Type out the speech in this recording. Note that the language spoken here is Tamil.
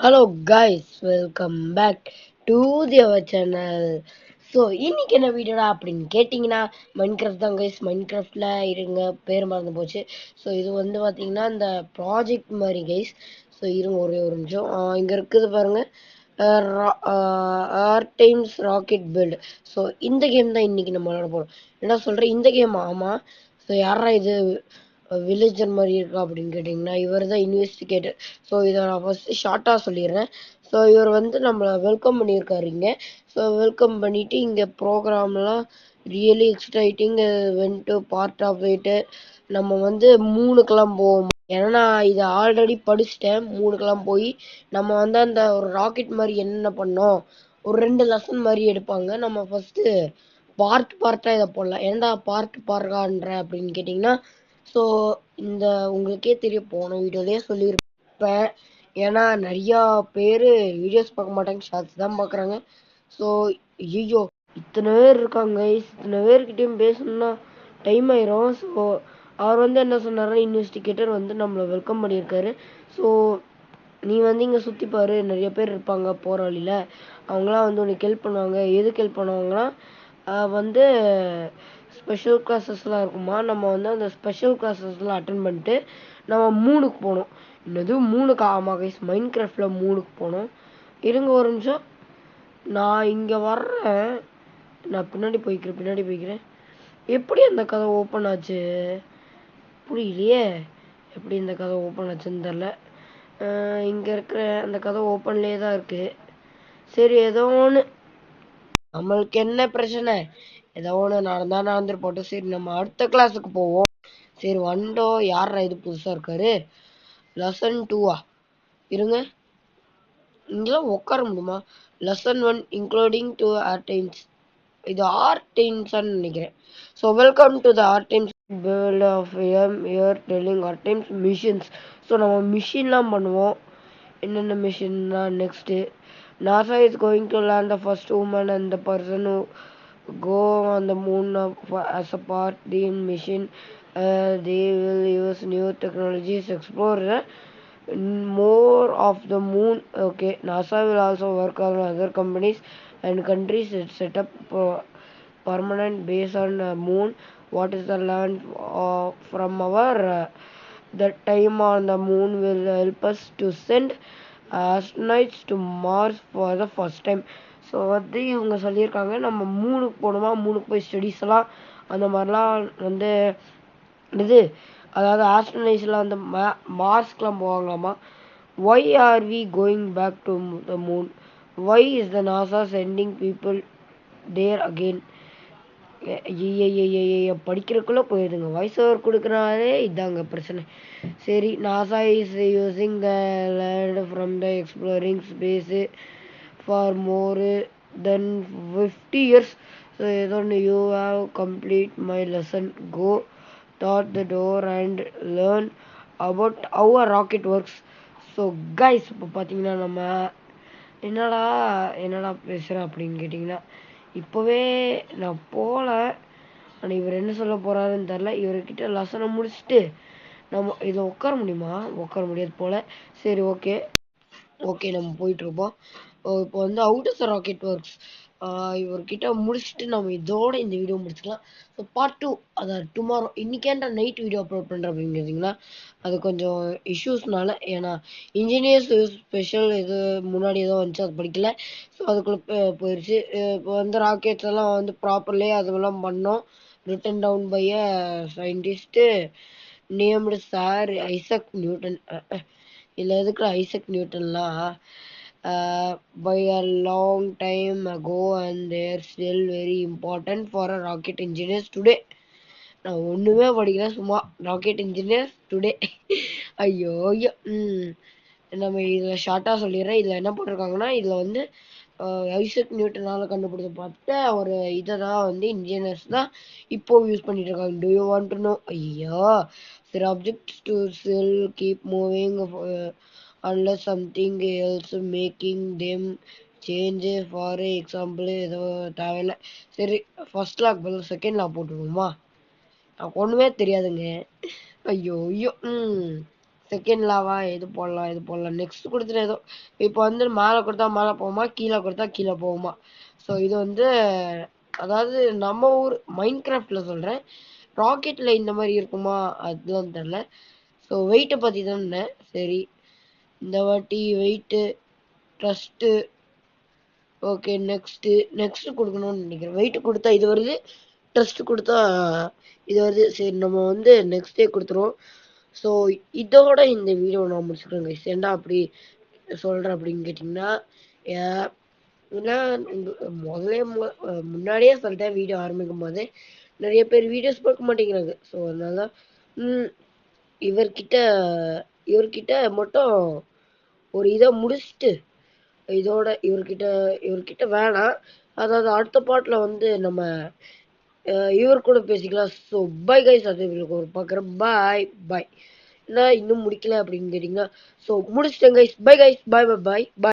Hello guys, welcome back to our channel. So இன்னைக்கு என்ன வீடியோடா அப்படின்னு கேட்டிங்கன்னா, மைன்கிராஃப்ட் தான் கைஸ். மைன்கிராஃப்டில் இருங்க, பேர் மறந்து போச்சு. ஸோ இது வந்து பார்த்தீங்கன்னா இந்த ப்ராஜெக்ட் மாதிரி கைஸ். ஸோ இருங்க ஒரு நிமிஷம். இங்கே இருக்குது பாருங்க, R times rocket build. So இந்த கேம் தான் இன்னைக்கு நம்ம விளாட போகிறோம். என்ன சொல்கிறேன், இந்த கேம்? ஆமாம். ஸோ யாரா இது வில்லேஜர் மாதிரி இருக்கா அப்படின்னு கேட்டிங்கன்னா, இவர் தான் இன்வெஸ்டிகேட்டர். ஸோ இதை நான் ஃபஸ்ட்டு ஷார்ட்டாக சொல்லிடுறேன். ஸோ இவர் வந்து நம்மளை வெல்கம் பண்ணியிருக்காரு இங்கே. ஸோ வெல்கம் பண்ணிவிட்டு இங்கே ப்ரோக்ராம்லாம் really exciting went part of it. நம்ம வந்து 3க்கெல்லாம் போவோம். ஏன்னா நான் இதை ஆல்ரெடி படிச்சுட்டேன். 3க்கெல்லாம் போய் நம்ம வந்து அந்த ஒரு ராக்கெட் மாதிரி என்ன பண்ணோம், ஒரு 2 லெசன் மாதிரி எடுப்பாங்க. நம்ம ஃபஸ்ட்டு பார்ட்டாக இதை போடலாம். ஏன்டா பார்க்கான்ற அப்படின்னு கேட்டிங்கன்னா, ஸோ இந்த உங்களுக்கே தெரியும், போன வீடியோலேயே சொல்லியிருப்பேன். ஏன்னா நிறையா பேர் வீடியோஸ் பார்க்க மாட்டாங்க, ஷார்ட்ஸ் தான் பார்க்குறாங்க. ஸோ ஐயோ, இத்தனை பேர் இருக்காங்க, இத்தனை பேர்கிட்டையும் பேசணும்னா டைம் ஆயிரும். ஸோ அவர் வந்து என்ன சொன்னார்னா, இன்வெஸ்டிகேட்டர் வந்து நம்மளை வெல்கம் பண்ணியிருக்காரு. ஸோ நீ வந்து இங்கே சுற்றிப்பாரு, நிறைய பேர் இருப்பாங்க போகிற வழியில், அவங்களாம் வந்து உனக்கு ஹெல்ப் பண்ணுவாங்க. எதுக்கு ஹெல்ப் பண்ணுவாங்கன்னா, வந்து ஸ்பெஷல் கிளாஸஸ்லாம் இருக்குமா. நம்ம வந்து அந்த ஸ்பெஷல் கிளாஸஸ்லாம் அட்டன் பண்ணிட்டு நம்ம 3க்கு போகணும். என்னது 3க்கு? ஆமாம் கைஸ், மைன்கிராஃப்டில் 3க்கு போகணும். இருங்க ஒரு நிமிஷம், நான் இங்கே வர்றேன். நான் பின்னாடி போய்க்கிறேன். எப்படி அந்த கதை ஓப்பன் ஆச்சு புரியலையே. எப்படி இந்த கதை ஓப்பன் ஆச்சுன்னு தெரில. இங்கே இருக்கிற அந்த கதை ஓப்பன்லேயே தான் இருக்குது. சரி, ஏதோ ஒன்று, நம்மளுக்கு என்ன பிரச்சனை, ஏதோ ஒன்று நடந்துட்டு போட்டோம். சரி, நம்ம அடுத்த கிளாஸுக்கு போவோம். சரி வந்துட்டோம். யாரா இது புதுசாக இருக்காரு? லெசன் 2வா? இருங்க, இங்கெல்லாம் உட்கார முடியுமா? Lesson 1 including 2 R times. இது ஆர் டைம்ஸ்ன்னு நினைக்கிறேன். So welcome to the R times world of year telling R times missions. So நம்ம மிஷின்லாம் பண்ணுவோம். என்னென்ன மிஷின்னா, next NASA is going to land the first woman and the person who go on the moon as a part the mission. They will use new technologies to explore more of the moon. Okay, NASA will also work on other companies and countries that set up permanent base on the moon. What is the land from our that time on the moon will help us to send astronauts to Mars for the first time. So வந்து இவங்க சொல்லியிருக்காங்க நம்ம 3க்கு போகணுமா. 3க்கு போய் ஸ்டடீஸ் எல்லாம் அந்த மாதிரிலாம் வந்து இது, அதாவது ஆஸ்ட்ரோனைஸ்லாம் வந்து மார்ஸ்க்கெலாம் போவாங்களாமா. Why are we going back to the moon? Why is the NASA sending people there again? படிக்கிறதுக்குள்ளே போயிடுதுங்க. வாய்ஸ் ஓவர் கொடுக்குறாரே, இதாங்க பிரச்சனை. சரி, NASA is using the land from the exploring space for more than 50 years. So ஏதோ ஒன்று, you have complete my lesson, go thought the door and learn about how a rocket works. So guys, இப்போ பார்த்தீங்கன்னா நம்ம என்னடா பேசுகிறேன் அப்படின்னு கேட்டிங்கன்னா, இப்போவே நான் போகல. ஆனால் இவர் என்ன சொல்ல போகிறாருன்னு தெரில. இவர்கிட்ட லெசனை முடிச்சுட்டு நம்ம இதில் உட்கார முடியுமா? உட்கார முடியாது போல். சரி, ஓகே நம்ம போயிட்டுருப்போம். இப்போ வந்து out of the rocket works இவர்கிட்ட முடிச்சுட்டு நம்ம இதோட இந்த வீடியோ முடிச்சுக்கலாம். ஸோ பார்ட் 2, அதாவது டுமாரோ, இன்றைக்கேன்ற நைட் வீடியோ அப்லோட் பண்ணுறேன் அப்படின்னு கேட்டிங்கன்னா, அது கொஞ்சம் இஷ்யூஸ்னால. ஏன்னா இன்ஜினியர்ஸ் ஸ்பெஷல் இது முன்னாடி ஏதோ வந்துச்சு, அது படிக்கல. ஸோ அதுக்குள்ளே போயிடுச்சு. இப்போ வந்து ராக்கெட்ஸ் எல்லாம் வந்து ப்ராப்பர்லேயே அதெல்லாம் பண்ணோம். Written down by a scientist named sir Isaac Newton. இல்லை எதுக்குள்ள ஐசக் நியூட்டன்லாம் by a long time ago, and they're still very important for a rocket engineers today. நான் ஒன்றுமே படிக்கல, சும்மா ராக்கெட் இன்ஜினியர்ஸ் டுடே. ஐயோ ஐயோ. நம்ம இதில் ஷார்ட்டாக சொல்லிடுறேன். இதில் என்ன போட்டிருக்காங்கன்னா, இதில் வந்து ஐசக் நியூட்டனால் கண்டுபிடிச்சப்பட்ட ஒரு இதை தான் வந்து இன்ஜினியர்ஸ் தான் இப்போ யூஸ் பண்ணிட்டு இருக்காங்க. Do you want to know? ஐயோ, சரி, objects to still keep moving unless something else making them change. For example ஏதோ தேவையில்லை. சரி, ஃபர்ஸ்ட் லாக் பதில் செகண்ட் லாக் போட்டுருவோமா? எனக்கு ஒன்றுமே தெரியாதுங்க. ஐயோ ஐயோ. செகண்ட் லாவா எது போடலாம் நெக்ஸ்ட் கொடுத்துட்டு ஏதோ இப்போ வந்து மேலே கொடுத்தா மேலே போகுமா, கீழே கொடுத்தா கீழே போகுமா. ஸோ இது வந்து அதாவது நம்ம ஊர் மைண்ட் கிராஃப்ட்ல சொல்றேன். ராக்கெட்ல இந்த மாதிரி இருக்குமா அதுதான் தெரியல. ஸோ வெயிட்டை பற்றி தான். சரி, இந்த வாட்டி வெயிட்டு ட்ரஸ்ட்டு ஓகே. நெக்ஸ்ட் கொடுக்கணும்னு நினைக்கிறேன். வெயிட் கொடுத்தா இது வருது, ட்ரஸ்ட் கொடுத்தா இது வருது. சரி, நம்ம வந்து நெக்ஸ்ட் டே கொடுத்துருவோம். ஸோ இதோட இந்த வீடியோ நான் முடிச்சுக்கிறேன் கைஸ். ஏன்டா அப்படி சொல்கிறேன் அப்படின்னு கேட்டிங்கன்னா, ஏன்னா முன்னாடியே சொல்லிட்டேன் வீடியோ ஆரம்பிக்கும் போது நிறைய பேர் வீடியோஸ் பார்க்க மாட்டேங்கிறாங்க. ஸோ அதனால இவர்கிட்ட மட்டும் ஒரு இதை முடிச்சுட்டு இவர்கிட்ட வேணாம். அதாவது அடுத்த பாட்டில் வந்து நம்ம இவர் கூட பேசிக்கலாம். So bye guys. அது ஒரு பார்க்குறேன். பாய் பாய். என்ன இன்னும் முடிக்கல அப்படின்னு கேட்டிங்கன்னா, ஸோ முடிச்சிட்டேன் guys. Bye guys. Bye bye bye பாய்.